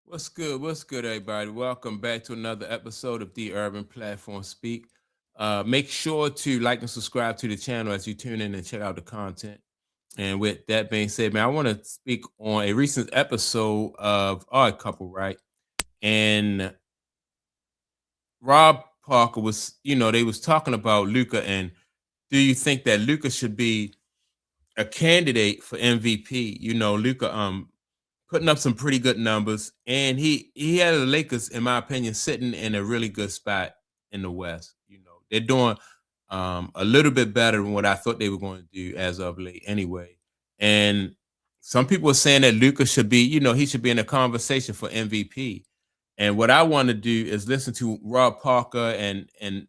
What's good? What's good, everybody? Welcome back to another episode of the Urban Platform Speak. Make sure to like and subscribe to the channel as you tune in and check out the content. And with that being said, man, I want to speak on a recent episode of Odd Couple, right? And Rob Parker was, they was talking about Luka, and do you think that Luka should be a candidate for MVP? Luka putting up some pretty good numbers, and he had the Lakers, in my opinion, sitting in a really good spot in the West. They're doing a little bit better than what I thought they were going to do as of late, anyway. And some people are saying that Luka should be, he should be in a conversation for MVP. And what I want to do is listen to Rob Parker and the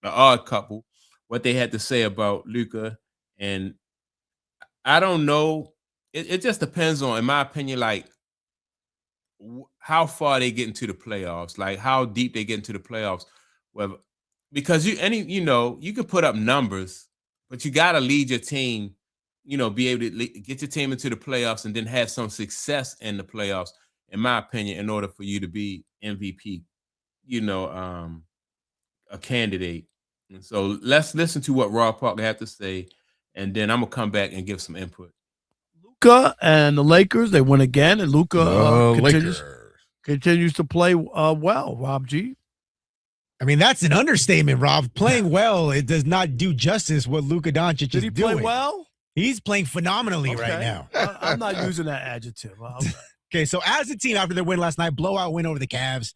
Odd Couple, what they had to say about Luka. And I don't know. It just depends on, in my opinion, like how far they get into the playoffs, like how deep they get into the playoffs. Well, because you can put up numbers, but you got to lead your team. Be able to get your team into the playoffs and then have some success in the playoffs. In my opinion, in order for you to be MVP, you know, um, a candidate. And so let's listen to what Rob Parker had to say, and then I'm gonna come back and give some input. Luka and the Lakers, they win again, and Luka Lakers. continues to play well. Rob G. I mean, that's an understatement, Rob. Playing well, it does not do justice what Luka Doncic Did is he doing. play well? He's playing phenomenally Okay. right now. I'm not using that adjective. Okay, so as a team after their win last night, blowout win over the Cavs,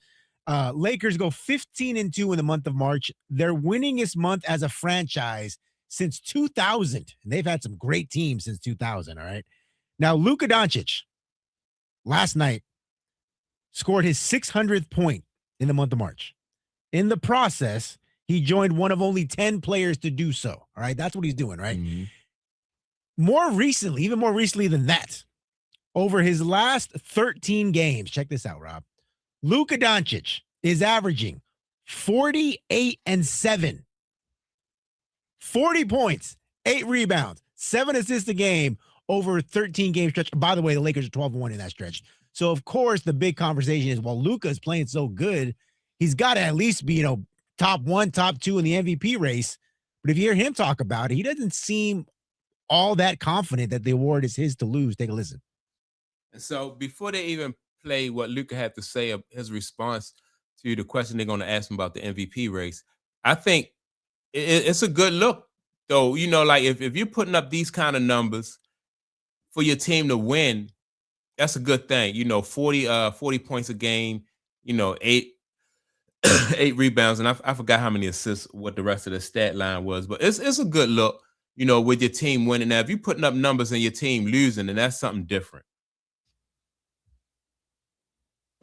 Lakers go 15-2 in the month of March. Their winningest month as a franchise since 2000. And they've had some great teams since 2000, all right? Now, Luka Doncic last night scored his 600th point in the month of March. In the process, he joined one of only 10 players to do so. All right. That's what he's doing, right? Mm-hmm. More recently, even more recently than that, over his last 13 games, check this out, Rob. Luka Doncic is averaging 48 and 7. 40 points, 8 rebounds, 7 assists a game over a 13 game stretch. By the way, the Lakers are 12-1 in that stretch. So, of course, the big conversation is, well, Luka is playing so good, he's got to at least be, top 1, top 2 in the MVP race. But if you hear him talk about it, he doesn't seem all that confident that the award is his to lose. Take a listen. And so before they even play what Luka had to say of his response to the question they're going to ask him about the MVP race, I think it's a good look, though. Like if you're putting up these kind of numbers for your team to win, that's a good thing. 40 points a game, 8 8 rebounds, and I forgot how many assists, what the rest of the stat line was, but it's a good look, with your team winning. Now, if you're putting up numbers and your team losing, then that's something different.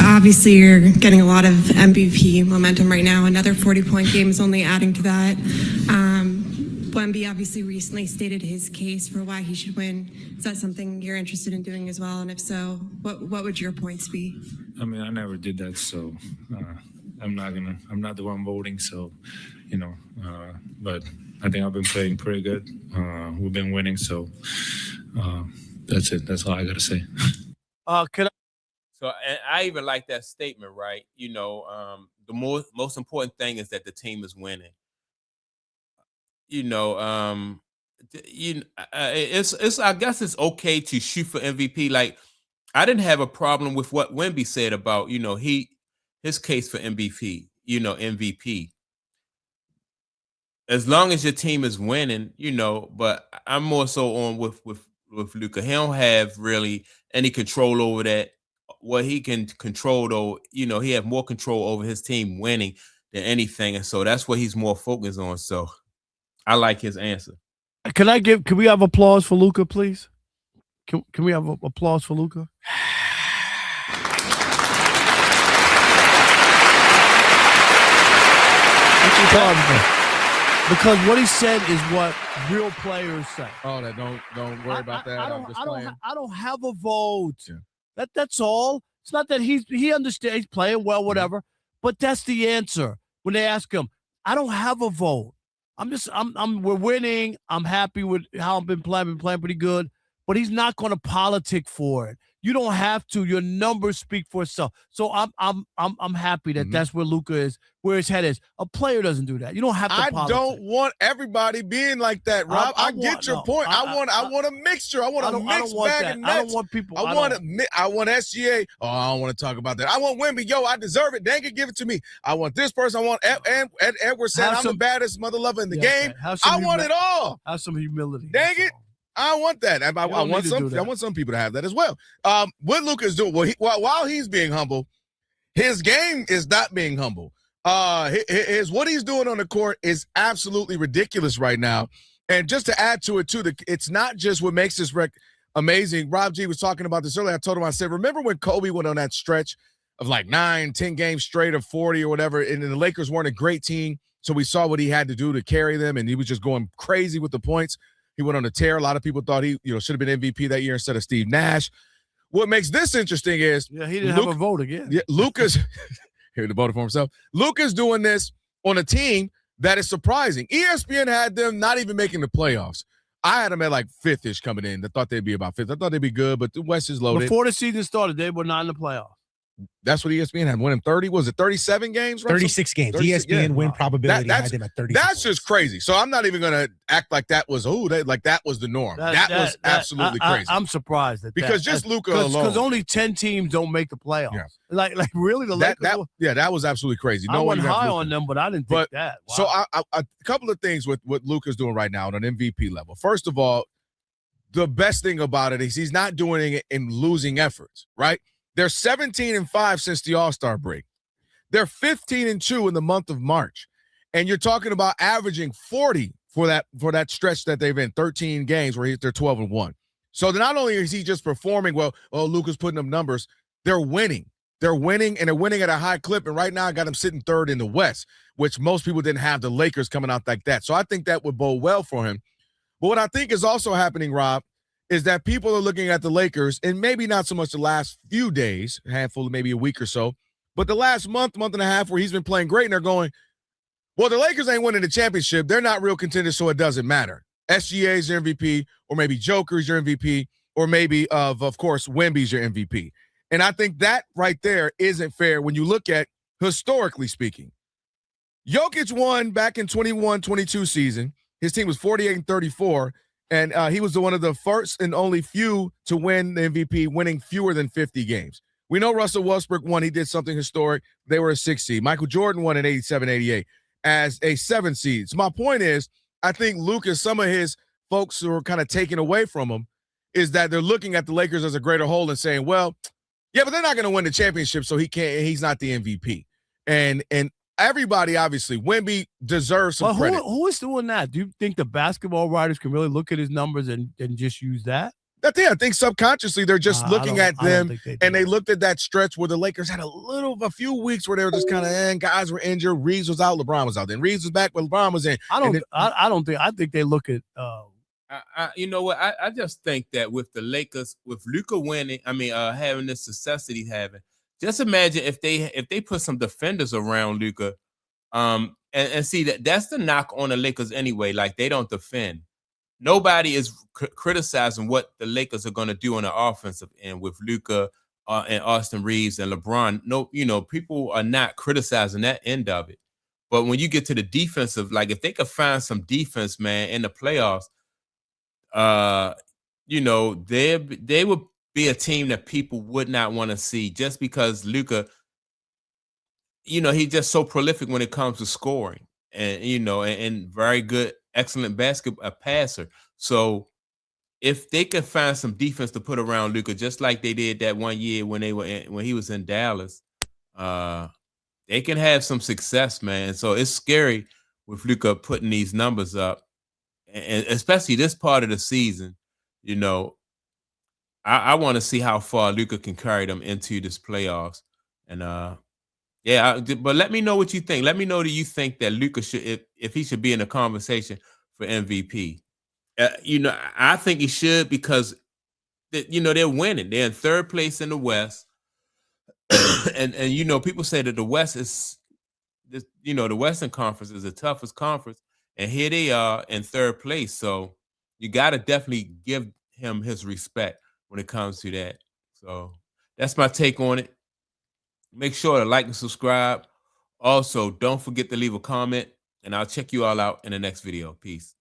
Obviously, you're getting a lot of MVP momentum right now. Another 40-point game is only adding to that. Wemby obviously recently stated his case for why he should win. Is that something you're interested in doing as well? And if so, what would your points be? I mean, I never did that, so I'm not the one voting, so, but I think I've been playing pretty good. We've been winning, so that's it. That's all I got to say. So, and I even like that statement, right? The most important thing is that the team is winning. It's I guess it's okay to shoot for MVP. Like, I didn't have a problem with what Wemby said about his case for MVP. MVP. As long as your team is winning, But I'm more so on with Luka. He don't have really any control over that. What he can control, though, he have more control over his team winning than anything, and so that's what he's more focused on. So I like his answer. Can we have applause for Luka, please? Can we have applause for Luka? Because what he said is what real players say. Oh, that don't worry about that. I don't have a vote. Yeah. That's all. It's not that he understands he's playing well, whatever. But that's the answer. When they ask him, I don't have a vote. We're winning. I'm happy with how I've been playing. I've been playing pretty good. But he's not going to politic for it. You don't have to. Your numbers speak for itself. So I'm happy that that's where Luka is, where his head is. A player doesn't do that. You don't have to. I politic. don't want everybody being like that, Rob. I get your point. I want a mixture. I want a mixed bag of nuts. I don't want people. I want SGA. Oh, I don't want to talk about that. I want Wemby. Yo, I deserve it. Dang it, give it to me. I want this person. I want Edwards said I'm the baddest mother lover in the game. I want it all. Have some humility. Dang it. I want that. I want some people to have that as well. What Luka is doing, while he's being humble, his game is not being humble. What he's doing on the court is absolutely ridiculous right now. And just to add to it too, it's not just what makes this rec amazing. Rob G was talking about this earlier. I told him, I said, remember when Kobe went on that stretch of like 9-10 games straight of 40 or whatever, and the Lakers weren't a great team, so we saw what he had to do to carry them, and he was just going crazy with the points. He went on a tear. A lot of people thought he, should have been MVP that year instead of Steve Nash. What makes this interesting is he didn't have a vote again. Yeah, Luka's here to vote for himself. Luka's doing this on a team that is surprising. ESPN had them not even making the playoffs. I had them at like fifth-ish coming in. I thought they'd be about fifth. I thought they'd be good, but the West is loaded. Before the season started, they were not in the playoffs. That's what ESPN had. Winning 30, was it 37 games? Right? 36 games. 36, ESPN win probability had them at 36. That's just crazy. So I'm not even going to act like that was, that was the norm. That was absolutely crazy. I'm surprised at because that. just Luka alone. Because only 10 teams don't make the playoffs. Yeah. Like really, the Lakers. That was absolutely crazy. I wasn't high on them, but I didn't think that. Wow. So a couple of things with what Luka's doing right now on an MVP level. First of all, the best thing about it is he's not doing it in losing efforts, right? They're 17-5 since the All-Star break. They're 15-2 in the month of March. And you're talking about averaging 40 for that stretch that they've in 13 games where they're 12-1. So not only is he just performing well, Luka's putting up numbers, they're winning. They're winning, and they're winning at a high clip. And right now I got them sitting third in the West, which most people didn't have the Lakers coming out like that. So I think that would bode well for him. But what I think is also happening, Rob, is that people are looking at the Lakers, and maybe not so much the last few days, a handful of maybe a week or so, but the last month and a half where he's been playing great, and they're going, well, the Lakers ain't winning the championship. They're not real contenders, so it doesn't matter. SGA's your MVP, or maybe Joker's your MVP, or maybe, of course, Wemby's your MVP. And I think that right there isn't fair when you look at, historically speaking. Jokic won back in 21-22 season. His team was 48-34. And he was one of the first and only few to win the MVP, winning fewer than 50 games. We know Russell Westbrook won. He did something historic. They were a 6 seed. Michael Jordan won in 87-88 as a 7 seed. So my point is, I think Luka, some of his folks who are kind of taken away from him, is that they're looking at the Lakers as a greater whole and saying, well, yeah, but they're not going to win the championship, so he's not the MVP. And everybody, obviously, Wemby deserves some credit. Who is doing that? Do you think the basketball writers can really look at his numbers and just use that? I think subconsciously they're just looking at them, and they looked at that stretch where the Lakers had a few weeks where they were just kind of, guys were injured. Reeves was out, LeBron was out. Then Reeves was back when LeBron was in. I think they look at. You know what? I just think that with the Lakers, with Luka winning, having the success that he's having. Just imagine if they put some defenders around Luka, and see that's the knock on the Lakers anyway. Like, they don't defend. Nobody is criticizing what the Lakers are going to do on the offensive end with Luka and Austin Reeves and LeBron. No, people are not criticizing that end of it. But when you get to the defensive, like if they could find some defense, man, in the playoffs, they would be a team that people would not want to see just because Luka, he's just so prolific when it comes to scoring and, and very good, excellent basketball passer. So if they could find some defense to put around Luka, just like they did that one year when he was in Dallas, they can have some success, man. So it's scary with Luka putting these numbers up, and especially this part of the season, I want to see how far Luka can carry them into this playoffs. And but let me know what you think. Let me know, do you think that Luka should, if he should be in the conversation for MVP? I think he should because they're winning. They're in third place in the West, and people say that the West is, the Western Conference is the toughest conference, and here they are in third place. So you got to definitely give him his respect when it comes to that. So that's my take on it. Make sure to like and subscribe. Also, don't forget to leave a comment, and I'll check you all out in the next video. Peace.